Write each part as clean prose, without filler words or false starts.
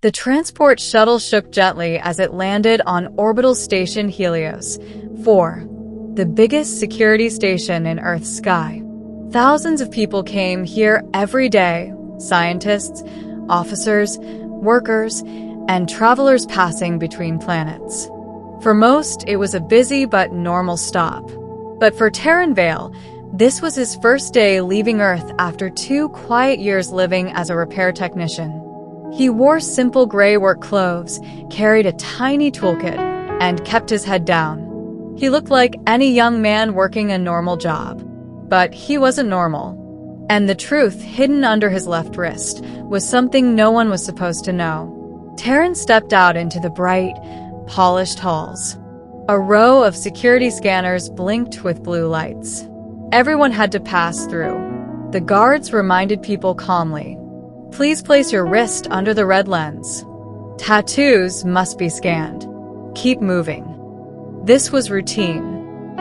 The transport shuttle shook gently as it landed on orbital station Helios 4, the biggest security station in Earth's sky. Thousands of people came here every day, scientists, officers, workers, and travelers passing between planets. For most, it was a busy but normal stop. But for Terran Vale, this was his first day leaving Earth after 2 quiet years living as a repair technician. He wore simple gray work clothes, carried a tiny toolkit, and kept his head down. He looked like any young man working a normal job. But he wasn't normal. And the truth hidden under his left wrist was something no one was supposed to know. Terran stepped out into the bright, polished halls. A row of security scanners blinked with blue lights. Everyone had to pass through. The guards reminded people calmly, "Please place your wrist under the red lens. Tattoos must be scanned. Keep moving." This was routine.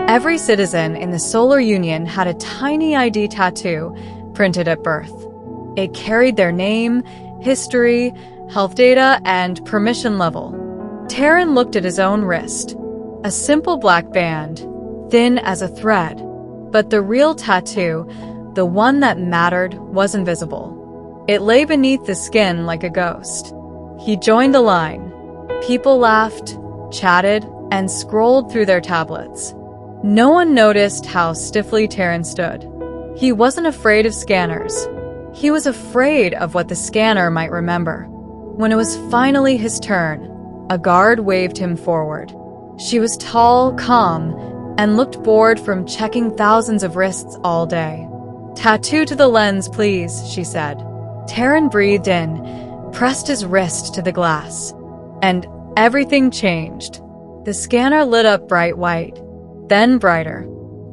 Every citizen in the Solar Union had a tiny ID tattoo printed at birth. It carried their name, history, health data, and permission level. Terran looked at his own wrist. A simple black band, thin as a thread. But the real tattoo, the one that mattered, was invisible. It lay beneath the skin like a ghost. He joined the line. People laughed, chatted, and scrolled through their tablets. No one noticed how stiffly Terran stood. He wasn't afraid of scanners. He was afraid of what the scanner might remember. When it was finally his turn, a guard waved him forward. She was tall, calm, and looked bored from checking thousands of wrists all day. "Tattoo to the lens, please," she said. Terran breathed in, pressed his wrist to the glass, and everything changed. The scanner lit up bright white, then brighter,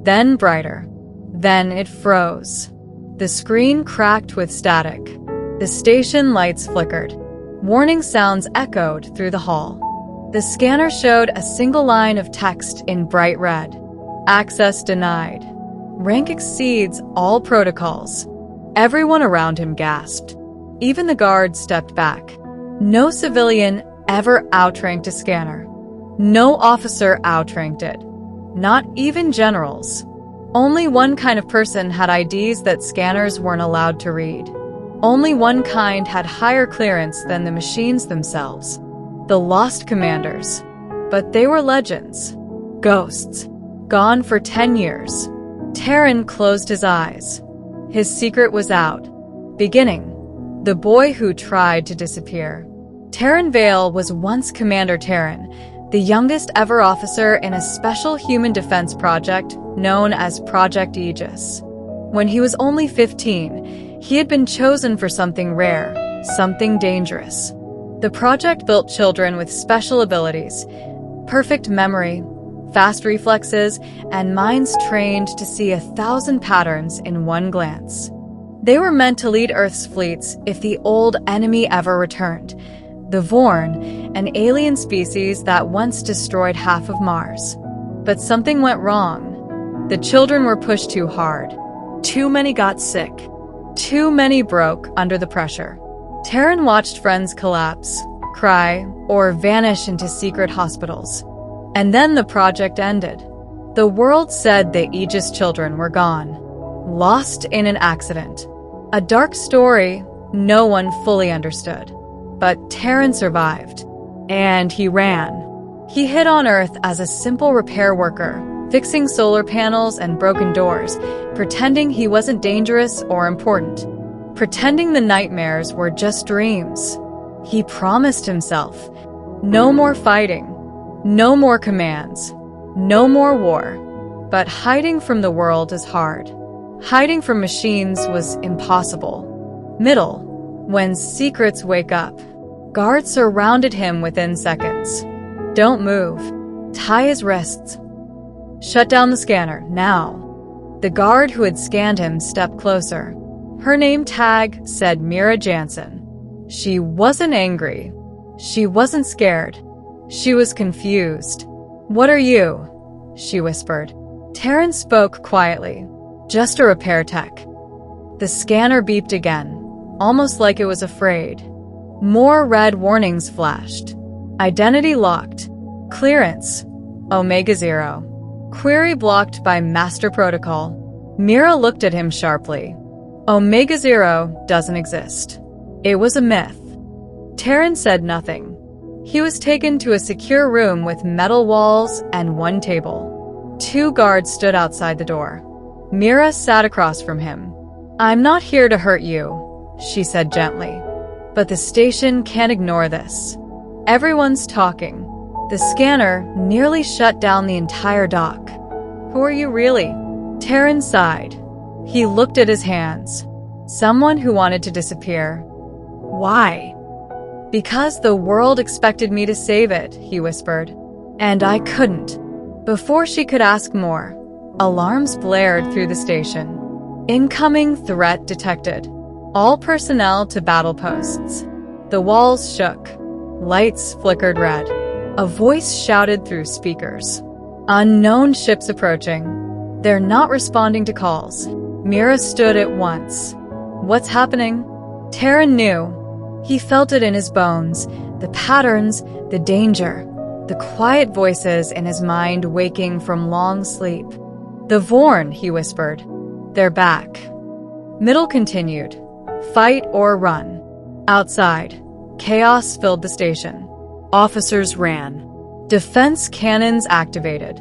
then brighter. Then it froze. The screen cracked with static. The station lights flickered. Warning sounds echoed through the hall. The scanner showed a single line of text in bright red. "Access denied. Rank exceeds all protocols." Everyone around him gasped. Even the guards stepped back. No civilian ever outranked a scanner. No officer outranked it. Not even generals. Only one kind of person had IDs that scanners weren't allowed to read. Only one kind had higher clearance than the machines themselves. The Lost Commanders. But they were legends. Ghosts. Gone for 10 years. Terran closed his eyes. His secret was out. Beginning. The boy who tried to disappear. Terran Vale was once Commander Terran, the youngest ever officer in a special human defense project known as Project Aegis. When he was only 15, he had been chosen for something rare, something dangerous. The project built children with special abilities, perfect memory, fast reflexes, and minds trained to see 1,000 patterns in one glance. They were meant to lead Earth's fleets if the old enemy ever returned, the Vorn, an alien species that once destroyed half of Mars. But something went wrong. The children were pushed too hard. Too many got sick. Too many broke under the pressure. Terran watched friends collapse, cry, or vanish into secret hospitals. And then the project ended. The world said the Aegis children were gone, lost in an accident. A dark story no one fully understood. But Terran survived. And he ran. He hid on Earth as a simple repair worker, fixing solar panels and broken doors, pretending he wasn't dangerous or important. Pretending the nightmares were just dreams. He promised himself, no more fighting, no more commands, no more war. But hiding from the world is hard. Hiding from machines was impossible. Middle, when secrets wake up. Guards surrounded him within seconds. Don't move. Tie his wrists. Shut down the scanner, now. The guard who had scanned him stepped closer. Her name tag said Mira Jansen. She wasn't angry. She wasn't scared. She was confused. "What are you?" she whispered. Terran spoke quietly. "Just a repair tech." The scanner beeped again, almost like it was afraid. More red warnings flashed. Identity locked. Clearance. Omega 0. Query blocked by master protocol. Mira looked at him sharply. Omega 0 doesn't exist. It was a myth. Terran said nothing. He was taken to a secure room with metal walls and one table. 2 guards stood outside the door. Mira sat across from him. "I'm not here to hurt you," she said gently. "But the station can't ignore this. Everyone's talking. The scanner nearly shut down the entire dock." "Who are you really?" Terran sighed. He looked at his hands. "Someone who wanted to disappear." "Why?" "Because the world expected me to save it," he whispered. "And I couldn't." Before she could ask more, alarms blared through the station. Incoming threat detected. All personnel to battle posts. The walls shook. Lights flickered red. A voice shouted through speakers. "Unknown ships approaching. They're not responding to calls." Mira stood at once. "What's happening?" Terran knew. He felt it in his bones, the patterns, the danger, the quiet voices in his mind waking from long sleep. "The Vorn," he whispered. "They're back." Middle continued. Fight or run. Outside, chaos filled the station. Officers ran. Defense cannons activated.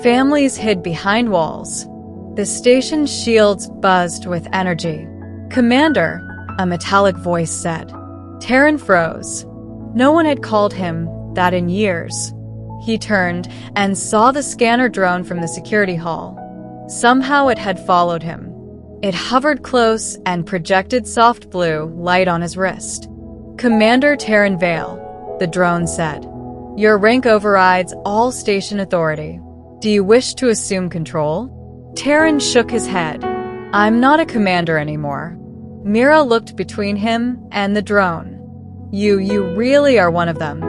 Families hid behind walls. The station's shields buzzed with energy. "Commander," a metallic voice said. Terran froze. No one had called him that in years. He turned and saw the scanner drone from the security hall. Somehow it had followed him. It hovered close and projected soft blue light on his wrist. "Commander Terran Vale," the drone said. "Your rank overrides all station authority. Do you wish to assume control?" Terran shook his head. "I'm not a commander anymore." Mira looked between him and the drone. You really are one of them."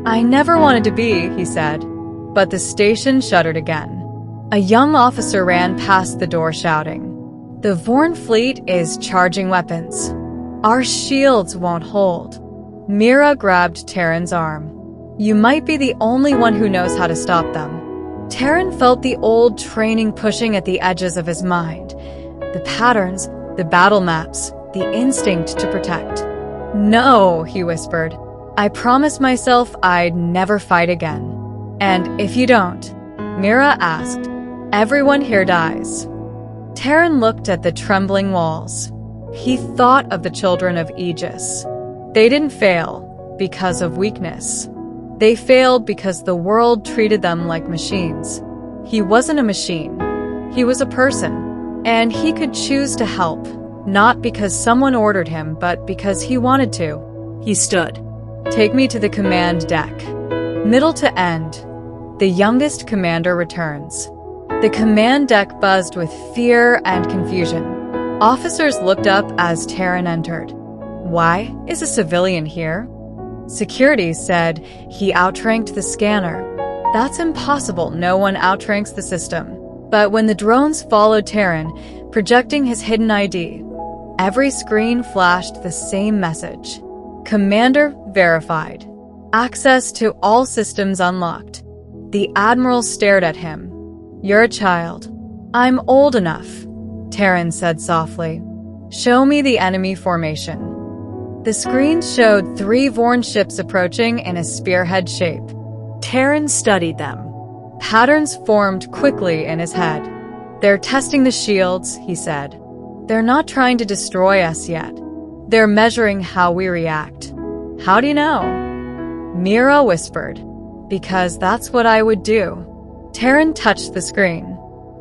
"I never wanted to be," he said. But the station shuddered again. A young officer ran past the door shouting, "The Vorn fleet is charging weapons. Our shields won't hold." Mira grabbed Terran's arm. "You might be the only one who knows how to stop them." Terran felt the old training pushing at the edges of his mind. The patterns, the battle maps, the instinct to protect. "No," he whispered. "I promised myself I'd never fight again." "And if you don't?" Mira asked. "Everyone here dies." Terran looked at the trembling walls. He thought of the children of Aegis. They didn't fail because of weakness. They failed because the world treated them like machines. He wasn't a machine. He was a person. And he could choose to help, not because someone ordered him, but because he wanted to. He stood. "Take me to the command deck." Middle to end. The youngest commander returns. The command deck buzzed with fear and confusion. Officers looked up as Terran entered. "Why is a civilian here?" Security said he outranked the scanner. "That's impossible. No one outranks the system." But when the drones followed Terran, projecting his hidden ID, every screen flashed the same message. "Commander verified. Access to all systems unlocked." The Admiral stared at him. "You're a child." "I'm old enough," Terran said softly. "Show me the enemy formation." The screen showed 3 Vorn ships approaching in a spearhead shape. Terran studied them. Patterns formed quickly in his head. "They're testing the shields," he said. "They're not trying to destroy us yet. They're measuring how we react." "How do you know?" Mira whispered. "Because that's what I would do." Terran touched the screen.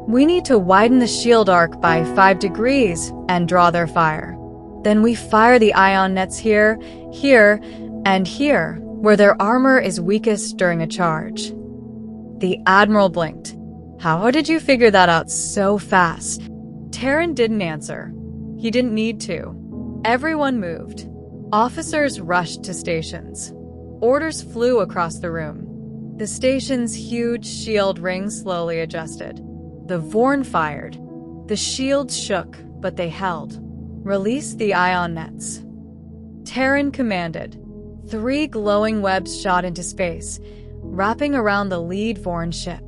"We need to widen the shield arc by 5 degrees and draw their fire. Then we fire the ion nets here, here, and here, where their armor is weakest during a charge." The Admiral blinked. "How did you figure that out so fast?" Terran didn't answer. He didn't need to. Everyone moved. Officers rushed to stations. Orders flew across the room. The station's huge shield ring slowly adjusted. The Vorn fired. The shields shook, but they held. "Release the ion nets." Terran commanded. 3 glowing webs shot into space, wrapping around the lead Vorn ship.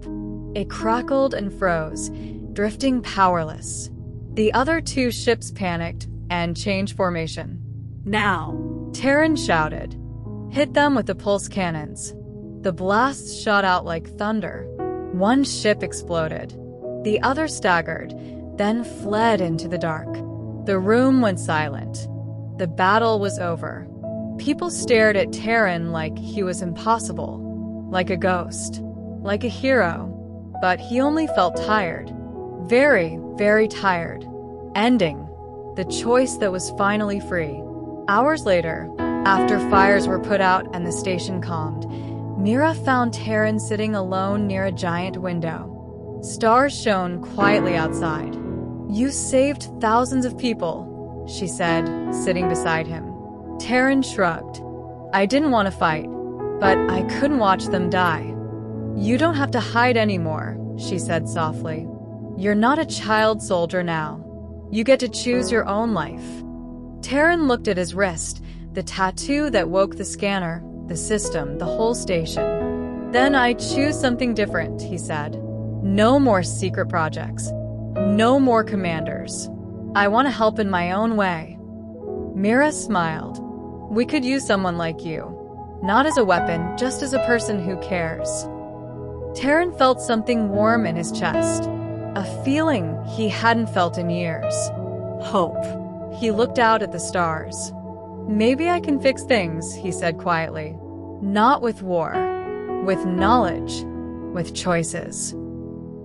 It crackled and froze, drifting powerless. The other 2 ships panicked and changed formation. Now, Terran shouted. Hit them with the pulse cannons. The blasts shot out like thunder. 1 ship exploded. The other staggered, then fled into the dark. The room went silent. The battle was over. People stared at Terran like he was impossible, like a ghost, like a hero. But he only felt tired. Very, very tired. Ending. The choice that was finally free. Hours later, after fires were put out and the station calmed, Mira found Terran sitting alone near a giant window. Stars shone quietly outside. You saved thousands of people, she said, sitting beside him. Terran shrugged. I didn't want to fight, but I couldn't watch them die. You don't have to hide anymore, she said softly. You're not a child soldier now. You get to choose your own life. Terran looked at his wrist, the tattoo that woke the scanner, the system, the whole station. Then I choose something different, he said. No more secret projects. No more commanders. I want to help in my own way. Mira smiled. We could use someone like you. Not as a weapon, just as a person who cares. Terran felt something warm in his chest. A feeling he hadn't felt in years. Hope. He looked out at the stars. Maybe I can fix things, he said quietly. Not with war. With knowledge. With choices.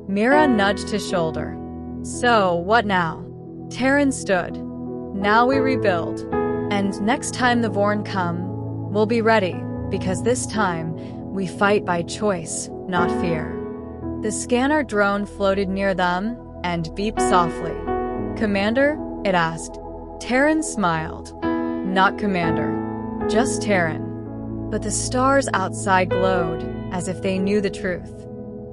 Mira nudged his shoulder. So, what now? Terran stood. Now we rebuild. And next time the Vorn come, we'll be ready, because this time, we fight by choice, not fear. The scanner drone floated near them and beeped softly. Commander? It asked. Terran smiled. Not Commander. Just Terran. But the stars outside glowed, as if they knew the truth.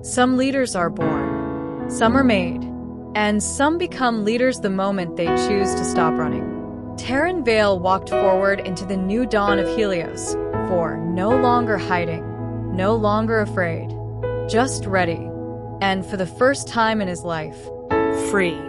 Some leaders are born. Some are made. And some become leaders the moment they choose to stop running. Terran Vale walked forward into the new dawn of Helios, for no longer hiding, no longer afraid, just ready, and for the first time in his life, free.